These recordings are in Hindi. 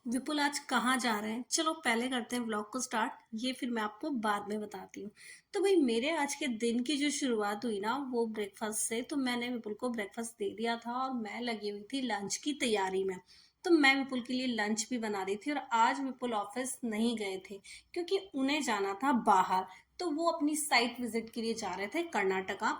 विपुल आज कहाँ जा रहे हैं? चलो पहले करते हैं व्लॉग को स्टार्ट। ये फिर मैं आपको बाद में बताती हूँ। तो भाई मेरे आज के दिन की जो शुरुआत हुई ना वो ब्रेकफास्ट से। तो मैंने विपुल को ब्रेकफास्ट दे दिया था और मैं लगी हुई थी लंच की तैयारी में। तो मैं विपुल के लिए लंच भी बना रही थी और आज विपुल ऑफिस नहीं गए थे क्योंकि उन्हें जाना था बाहर। तो वो अपनी साइट विजिट के लिए जा रहे थे कर्नाटका।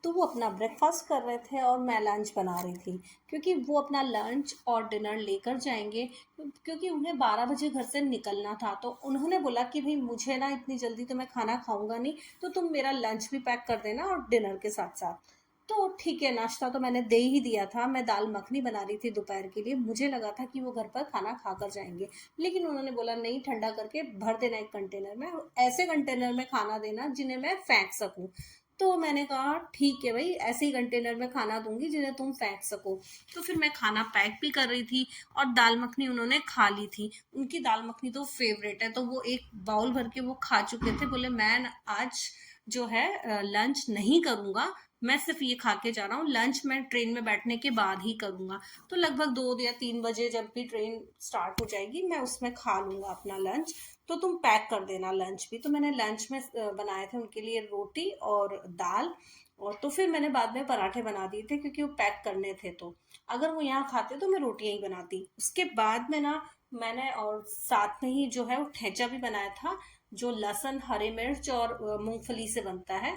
तो वो अपना ब्रेकफास्ट कर रहे थे और मैं लंच बना रही थी क्योंकि वो अपना लंच और डिनर लेकर जाएंगे। क्योंकि उन्हें 12 बजे घर से निकलना था तो उन्होंने बोला कि भाई मुझे ना इतनी जल्दी तो मैं खाना खाऊंगा नहीं, तो तुम मेरा लंच भी पैक कर देना और डिनर के साथ साथ। तो ठीक है, नाश्ता तो मैंने दे ही दिया था। मैं दाल मखनी बना रही थी दोपहर के लिए, मुझे लगा था कि वो घर पर खाना खाकर जाएंगे, लेकिन उन्होंने बोला नहीं, ठंडा करके भर देना एक कंटेनर में, ऐसे कंटेनर में खाना देना जिन्हें मैं फेंक सकूं। तो मैंने कहा ठीक है भाई, ऐसे ही कंटेनर में खाना दूंगी जिन्हें तुम फेंक सको। तो फिर मैं खाना पैक भी कर रही थी और दाल मखनी उन्होंने खा ली थी। उनकी दाल मखनी तो फेवरेट है, तो वो एक बाउल भर के वो खा चुके थे। बोले मैं आज जो है लंच नहीं करूंगा, मैं सिर्फ ये खा के जा रहा हूँ, लंच मैं ट्रेन में बैठने के बाद ही करूंगा। तो लगभग 2 या 3 बजे जब भी ट्रेन स्टार्ट हो जाएगी मैं उसमें खा लूंगा अपना लंच। तो तुम पैक कर देना लंच भी। तो मैंने लंच में बनाए थे उनके लिए रोटी और दाल। और तो फिर मैंने बाद में पराठे बना दिए थे क्योंकि वो पैक करने थे। तो अगर वो यहाँ खाते तो मैं रोटियां ही बनाती। उसके बाद में ना मैंने और साथ में ही जो है वो ठेचा भी बनाया था, जो लहसुन हरी मिर्च और मूंगफली से बनता है।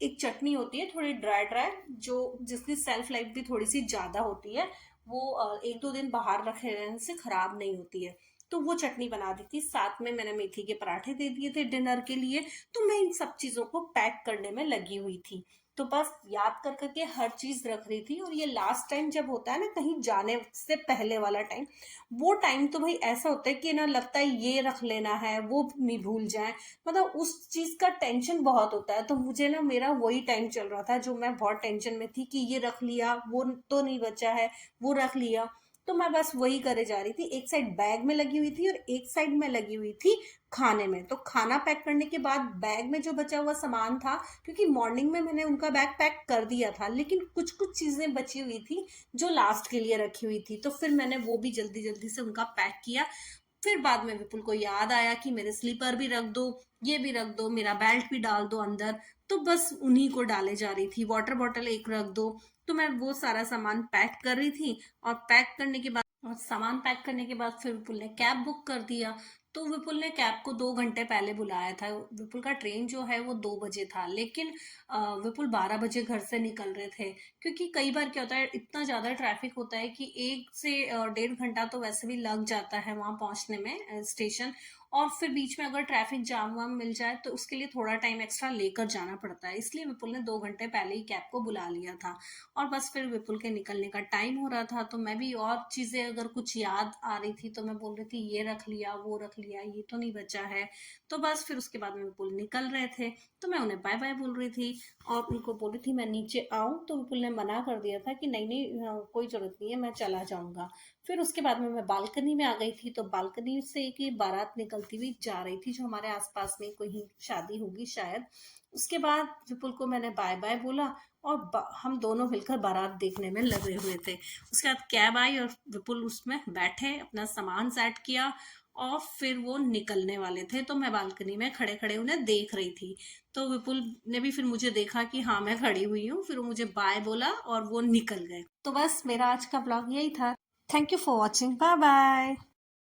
एक चटनी होती है थोड़ी ड्राई ड्राई, जो जिसकी सेल्फ लाइफ भी थोड़ी सी ज्यादा होती है। वो 1-2 दिन बाहर रखे रहने से खराब नहीं होती है। तो वो चटनी बना दी थी, साथ में मैंने मेथी के पराठे दे दिए थे डिनर के लिए। तो मैं इन सब चीजों को पैक करने में लगी हुई थी। तो बस याद कर करके हर चीज रख रही थी। और ये लास्ट टाइम जब होता है ना कहीं जाने से पहले वाला टाइम, वो टाइम तो भाई ऐसा होता है कि ना लगता है ये रख लेना है, वो नहीं भूल जाए। मतलब उस चीज का टेंशन बहुत होता है। तो मुझे ना मेरा वही टाइम चल रहा था जो मैं बहुत टेंशन में थी कि ये रख लिया, वो तो नहीं बचा है, वो रख लिया। तो मैं बस वही करे जा रही थी, एक साइड बैग में लगी हुई थी और एक साइड में लगी हुई थी खाने में। तो खाना पैक करने के बाद बैग में जो बचा हुआ सामान था, क्योंकि मॉर्निंग में मैंने उनका बैग पैक कर दिया था, लेकिन कुछ कुछ चीजें बची हुई थी जो लास्ट के लिए रखी हुई थी। तो फिर मैंने वो भी जल्दी जल्दी से उनका पैक किया। फिर बाद में विपुल को याद आया कि मेरे स्लीपर भी रख दो, ये भी रख दो, मेरा बेल्ट भी डाल दो अंदर। तो बस उन्हीं को डाले जा रही थी, वाटर बॉटल एक रख दो। तो मैं वो सारा सामान पैक कर रही थी। और पैक करने के बाद और सामान पैक करने के बाद फिर विपुल ने कैब बुक कर दिया। तो विपुल ने कैब को 2 घंटे पहले बुलाया था। विपुल का ट्रेन जो है वो 2 बजे था, लेकिन विपुल 12 बजे घर से निकल रहे थे। क्योंकि कई बार क्या होता है, इतना ज्यादा ट्रैफिक होता है कि 1 से 1.5 घंटा तो वैसे भी लग जाता है वहां पहुंचने में स्टेशन। और फिर बीच में अगर ट्रैफिक जाम वाम मिल जाए तो उसके लिए थोड़ा टाइम एक्स्ट्रा लेकर जाना पड़ता है। इसलिए विपुल ने 2 घंटे पहले ही कैब को बुला लिया था। और बस फिर विपुल के निकलने का टाइम हो रहा था। तो मैं भी और चीजें अगर कुछ याद आ रही थी तो मैं बोल रही थी ये रख लिया, वो रख लिया, ये तो नहीं बचा है। तो बस फिर उसके बाद में विपुल निकल रहे थे। तो मैं उन्हें बाय बाय बोल रही थी और उनको बोल रही थी मैं नीचे आऊं। तो विपुल ने मना कर दिया था कि नहीं नहीं, कोई जरूरत नहीं है, मैं चला जाऊंगा। फिर उसके बाद में मैं बालकनी में आ गई थी। तो बालकनी से एक बारात निकलती हुई जा रही थी, जो हमारे आसपास में कोई शादी होगी शायद। उसके बाद विपुल को मैंने बाय बाय बोला और हम दोनों मिलकर बारात देखने में लगे हुए थे। उसके बाद कैब आई और विपुल उसमें बैठे, अपना सामान सेट किया और फिर वो निकलने वाले थे। तो मैं बालकनी में खड़े खड़े उन्हें देख रही थी। तो विपुल ने भी फिर मुझे देखा कि हाँ मैं खड़ी हुई हूँ, फिर वो मुझे बाय बोला और वो निकल गए। तो बस मेरा आज का ब्लॉग यही था। Thank you for watching, bye bye.